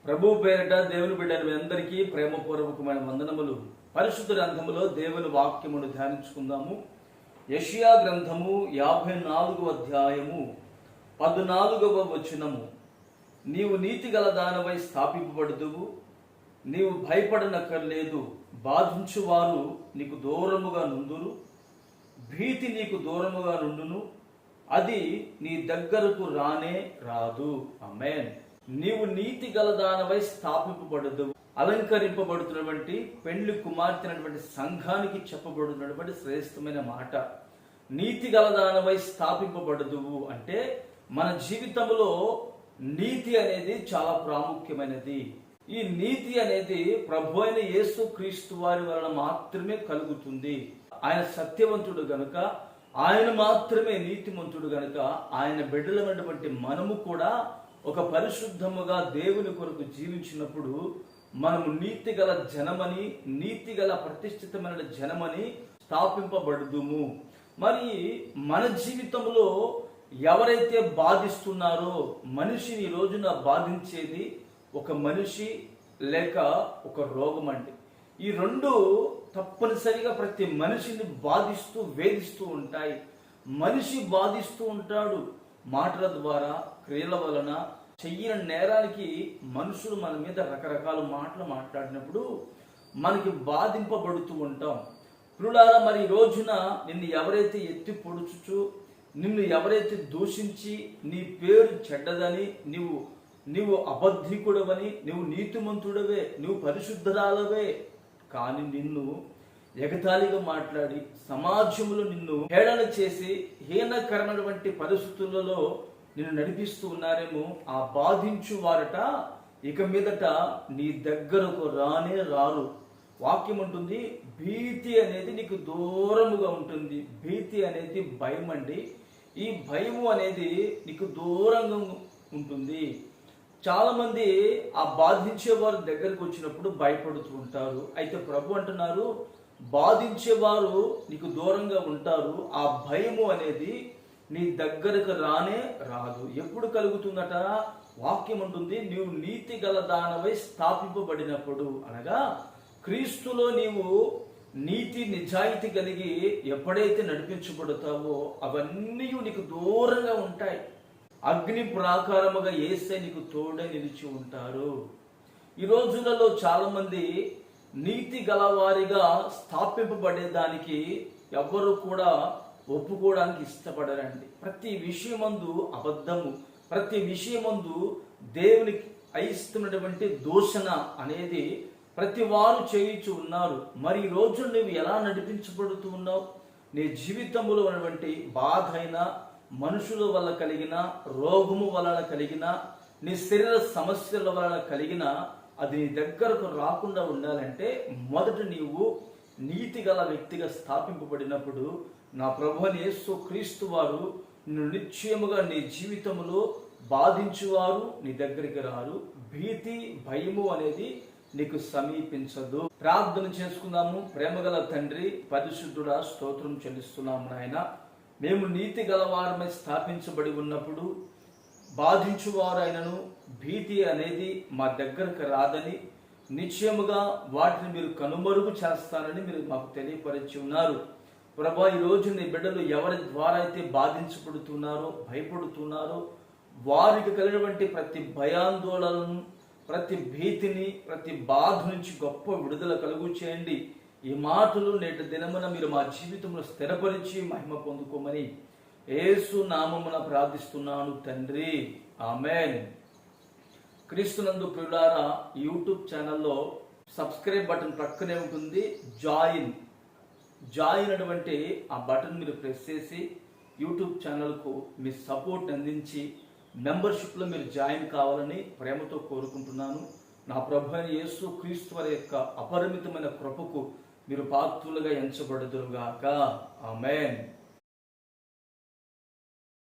ప్రభు పేరిట దేవుని బిడ్డలు మీ అందరికీ ప్రేమపూర్వకమైన వందనములు. పరిశుద్ధ గ్రంథములో దేవుని వాక్యమును ధ్యానించుకుందాము. యెషయా గ్రంథము 54వ అధ్యాయము 14వ వచనము. నీవు నీతి గల దానవై స్థాపింపబడుదువు, నీవు భయపడనక్కర్లేదు. బాధించువారు నీకు దూరముగా నుందురు, భీతి నీకు దూరముగా నుండును, అది నీ దగ్గరకు రానే రాదు. ఆమేన్. నీవు నీతి గలదానవై స్థాపింపబడదు. అలంకరింపబడుతున్నటువంటి పెండ్లి కుమార్తె అయినటువంటి సంఘానికి చెప్పబడుతున్నటువంటి శ్రేష్టమైన మాట. నీతి గలదానవై స్థాపింపబడదు అంటే మన జీవితంలో నీతి అనేది చాలా ప్రాముఖ్యమైనది. ఈ నీతి అనేది ప్రభు అయిన యేసు క్రీస్తు వారి వలన మాత్రమే కలుగుతుంది. ఆయన సత్యవంతుడు గనుక, ఆయన మాత్రమే నీతిమంతుడు గనుక, ఆయన బిడ్డలైనటువంటి మనము కూడా ఒక పరిశుద్ధముగా దేవుని కొరకు జీవించినప్పుడు మనము నీతి గల జనమని, నీతి గల ప్రతిష్ఠితమైన జనమని స్థాపింపబడుదుము. మరి మన జీవితంలో ఎవరైతే బాధిస్తున్నారో, మనిషిని ఈ రోజున బాధించేది ఒక మనిషి లేక ఒక రోగం అండి. ఈ రెండు తప్పనిసరిగా ప్రతి మనిషిని బాధిస్తూ వేధిస్తూ ఉంటాయి. మనిషి బాధిస్తూ ఉంటాడు మాటల ద్వారా, క్రియల వలన. చెయ్యని నేరానికి మనుషులు మన మీద రకరకాల మాటలు మాట్లాడినప్పుడు మనకి బాధింపబడుతూ ఉంటాం. ప్రియులారా, మరి ఈ రోజున నిన్ను ఎవరైతే ఎత్తి పొడుచుచు, నిన్ను ఎవరైతే దూషించి నీ పేరు చెడ్డదని, నీవు అబద్ధికుడవని, నువ్వు నీతిమంతుడవే, నువ్వు పరిశుద్ధరాలవే, కానీ నిన్ను ఎగతాళిగా మాట్లాడి సమాజంలో నిన్ను హేళన చేసి హీనకరమైనటువంటి పరిస్థితులలో నిన్ను నడిపిస్తూ ఉన్నారేమో, ఆ బాధించు వారట ఇక మీదట నీ దగ్గరకు రానే రారు. వాక్యం ఉంటుంది, భీతి అనేది నీకు దూరముగా ఉంటుంది. భీతి అనేది భయం అండి. ఈ భయము అనేది నీకు దూరంగా ఉంటుంది. చాలా మంది ఆ బాధించే వారి దగ్గరకు వచ్చినప్పుడు భయపడుతూ ఉంటారు. అయితే ప్రభు అంటున్నారు, బాధించేవారు నీకు దూరంగా ఉంటారు. ఆ భయము అనేది నీ దగ్గరకు రానే రాదు. ఎప్పుడు కలుగుతుందట? వాక్యం ఉంటుంది, నీవు నీతి గల దానవై స్థాపింపబడినప్పుడు, అనగా క్రీస్తులో నీవు నీతి నిజాయితీ కలిగి ఎప్పుడైతే నడిపించబడతావో అవన్నీ నీకు దూరంగా ఉంటాయి. అగ్ని ప్రాకారముగా యేసే నీకు తోడే నిలిచి ఉంటారు. ఈ రోజులలో చాలా మంది నీతి గలవారిగా స్థాపింపబడేదానికి ఎవ్వరు కూడా ఒప్పుకోవడానికి ఇష్టపడరండి. ప్రతి విషయమందు అబద్ధము, ప్రతి విషయమందు దేవునికి అయిస్తున్నటువంటి దూషణ అనేది ప్రతి వారు చేయించు ఉన్నారు. మరి ఈ రోజు నువ్వు ఎలా నడిపించబడుతూ ఉన్నావు? నీ జీవితంలో ఉన్నటువంటి బాధ అయినా, మనుషుల వల్ల కలిగిన రోగము వలన కలిగిన, నీ శరీర సమస్యల వలన కలిగిన, అది నీ దగ్గరకు రాకుండా ఉండాలంటే మొదట నీవు నీతి గల వ్యక్తిగా స్థాపింపబడినప్పుడు నా ప్రభువైన యేసు క్రీస్తు వారు నిన్ను నిశ్చయముగా నీ జీవితంలో బాధించువారు నీ దగ్గరికి రారు. భీతి, భయము అనేది నీకు సమీపించదు. ప్రార్థన చేసుకుందాము. ప్రేమగల తండ్రి, పరిశుద్ధుడా, స్తోత్రం చెల్లిస్తున్నాము నాయన. మేము నీతి గలవారమై స్థాపించబడి ఉన్నప్పుడు బాధించువారు అయినను భీతి అనేది మా దగ్గరకు రాదని, నిశ్చయముగా వాటిని మీరు కనుమరుగు చేస్తానని మీరు మాకు తెలియపరిచి ఉన్నారు. ప్రభా, ఈరోజు నీ బిడ్డలు ఎవరి ద్వారా అయితే బాధించబడుతున్నారో, భయపడుతున్నారో, వారికి కలిగినటువంటి ప్రతి భయాందోళనను, ప్రతి భీతిని, ప్రతి బాధ నుంచి గొప్ప విడుదల కలుగు చేయండి. ఈ మాటలు నేటి దినమున మీరు మా జీవితంలో స్థిరపరిచి మహిమ పొందుకోమని యేసు నామమున ప్రార్థిస్తున్నాను తండ్రి. ఆమేన్. క్రీస్తునందు ప్రియులారా, యూట్యూబ్ ఛానల్లో సబ్స్క్రైబ్ బటన్ ప్రక్కనే ఉంటుంది. జాయిన్ అటువంటి ఆ బటన్ మీరు ప్రెస్ చేసి యూట్యూబ్ ఛానల్కు మీ సపోర్ట్ అందించి మెంబర్షిప్లో మీరు జాయిన్ కావాలని ప్రేమతో కోరుకుంటున్నాను. నా ప్రభు అయిన యేసు క్రీస్తు వారి యొక్క అపరిమితమైన కృపకు మీరు పాత్రులుగా ఎంచబడుదురుగాక. ఆమేన్.